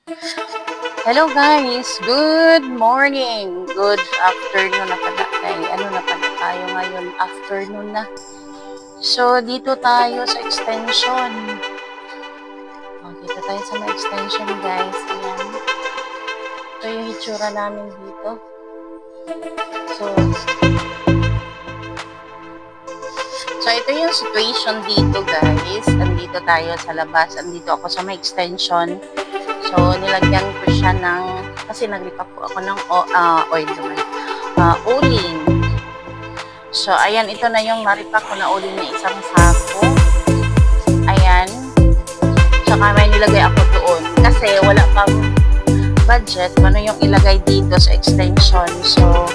Hello guys, good morning, good afternoon na pala. Ano na pala tayo ngayon, afternoon na. So, dito tayo sa extension. Dito tayo sa may extension guys. Ayan. Ito yung hitsura namin dito. So, ito yung situation dito guys. Andito tayo sa labas. Andito ako sa may extension. So, nilagyan ko siya ng, kasi naglipak po ako ng oil naman. Uling. So, ayan, ito na yung maripak ko na uling na isang sako. Ayan. Tsaka may nilagay ako doon. Kasi wala pang budget. Ano yung ilagay dito sa extension. So,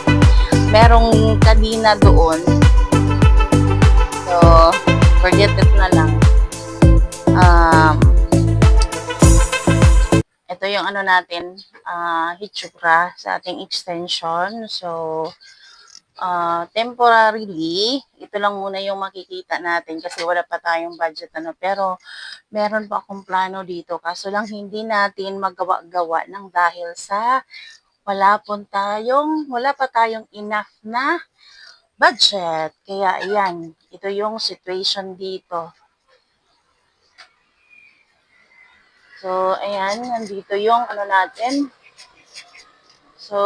merong kadina doon. So, forget it na lang. Ito yung ano natin, hitsura sa ating extension. So, temporarily, ito lang muna yung makikita natin kasi wala pa tayong budget pero meron pa akong plano dito kaso lang hindi natin magawa-gawa ng dahil sa wala pa tayong enough na budget. Kaya ayan, ito yung situation dito. So, ayan, nandito yung ano natin. So,